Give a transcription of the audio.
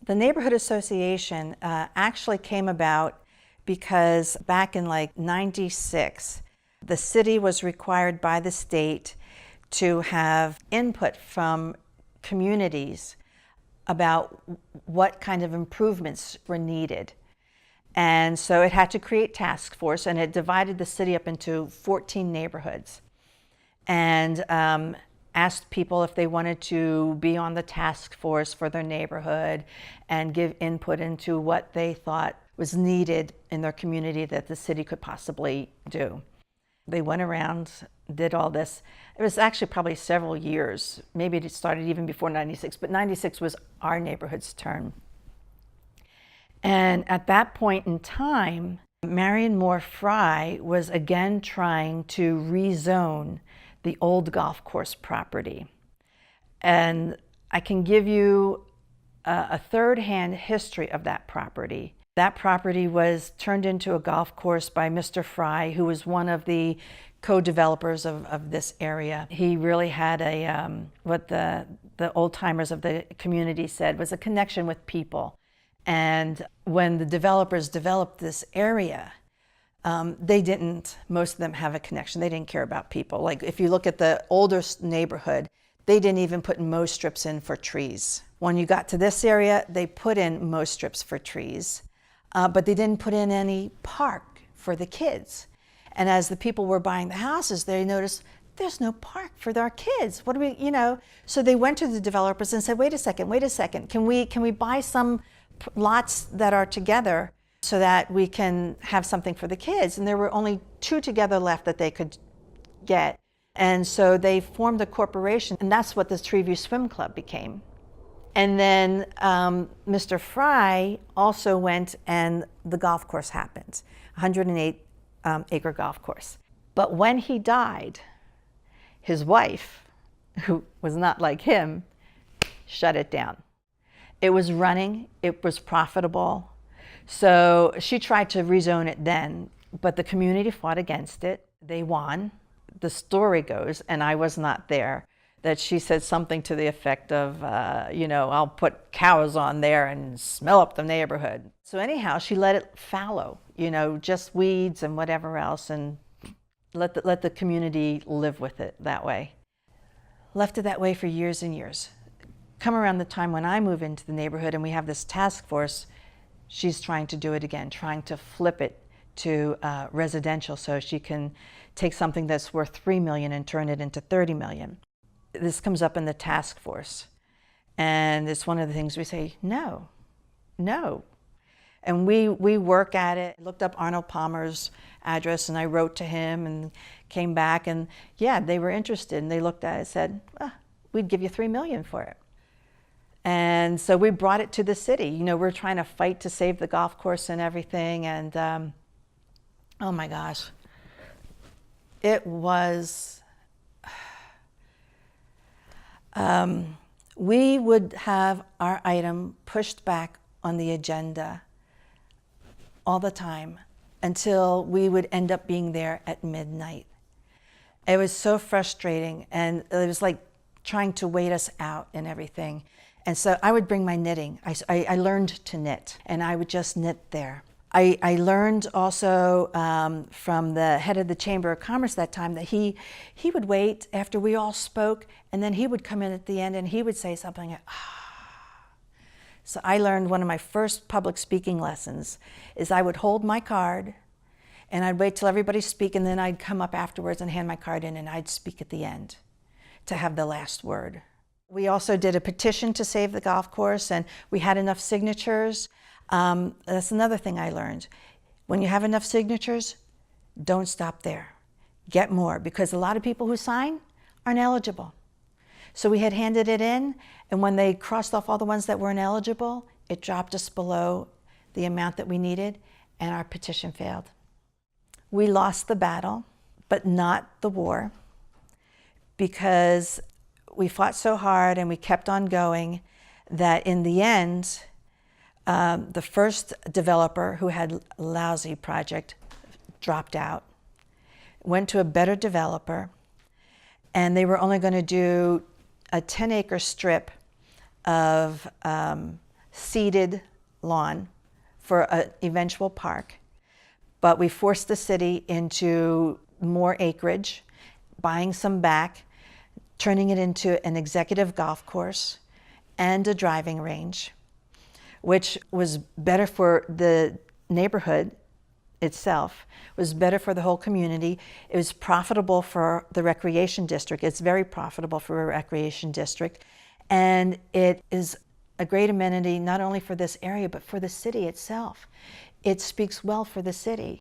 The Neighborhood Association actually came about because back in like '96, the city was required by the state to have input from communities about what kind of improvements were needed. And so it had to create task force, and it divided the city up into 14 neighborhoods and asked people if they wanted to be on the task force for their neighborhood and give input into what they thought was needed in their community that the city could possibly do. They went around, did all this. It was actually probably several years. Maybe it started even before '96, but '96 was our neighborhood's turn. And at that point in time, Marion Moore Fry was again trying to rezone the old golf course property. And I can give you a third-hand history of that property. That property was turned into a golf course by Mr. Fry, who was one of the co-developers of this area. He really had a, what the old-timers of the community said, was a connection with people. And when the developers developed this area, they didn't, most of them have a connection. They didn't care about people. Like if you look at the older neighborhood, they didn't even put mow strips in for trees. When you got to this area, they put in mow strips for trees, but they didn't put in any park for the kids. And as the people were buying the houses, they noticed there's no park for our kids. What do we, you know? So they went to the developers and said, wait a second, can we buy some lots that are together so that we can have something for the kids? And there were only 2 together left that they could get. And so they formed a corporation, and that's what the Treeview Swim Club became. And then Mr. Fry also went, and the golf course happened, 108 acre golf course. But when he died, his wife, who was not like him, shut it down. It was running, it was profitable. So she tried to rezone it then, but the community fought against it. They won. The story goes, and I was not there, that she said something to the effect of, I'll put cows on there and smell up the neighborhood. So anyhow, she let it fallow, just weeds and whatever else, and let the community live with it that way. Left it that way for years and years. Come around the time when I move into the neighborhood and we have this task force, she's trying to do it again, trying to flip it to residential so she can take something that's worth $3 million and turn it into $30 million. This comes up in the task force. And it's one of the things we say, no. And we work at it. I looked up Arnold Palmer's address and I wrote to him and came back, and yeah, they were interested, and they looked at it and said, we'd give you $3 million for it. And so we brought it to the city. We're trying to fight to save the golf course and everything. And oh my gosh, it was, we would have our item pushed back on the agenda all the time until we would end up being there at midnight. It was so frustrating, and it was like trying to wait us out and everything. And so I would bring my knitting. I learned to knit, and I would just knit there. I learned also from the head of the Chamber of Commerce that time that he would wait after we all spoke, and then he would come in at the end and he would say something. So I learned one of my first public speaking lessons is I would hold my card and I'd wait till everybody speak, and then I'd come up afterwards and hand my card in, and I'd speak at the end to have the last word. We also did a petition to save the golf course, and we had enough signatures. That's another thing I learned. When you have enough signatures, don't stop there. Get more, because a lot of people who sign aren't eligible. So we had handed it in, and when they crossed off all the ones that weren't eligible, it dropped us below the amount that we needed, and our petition failed. We lost the battle, but not the war, because we fought so hard and we kept on going that in the end, the first developer who had a lousy project dropped out, went to a better developer, and they were only going to do a 10-acre strip of seeded lawn for an eventual park, but we forced the city into more acreage, buying some back, turning it into an executive golf course and a driving range, which was better for the neighborhood itself, was better for the whole community. It was profitable for the recreation district. It's very profitable for a recreation district. And it is a great amenity not only for this area, but for the city itself. It speaks well for the city.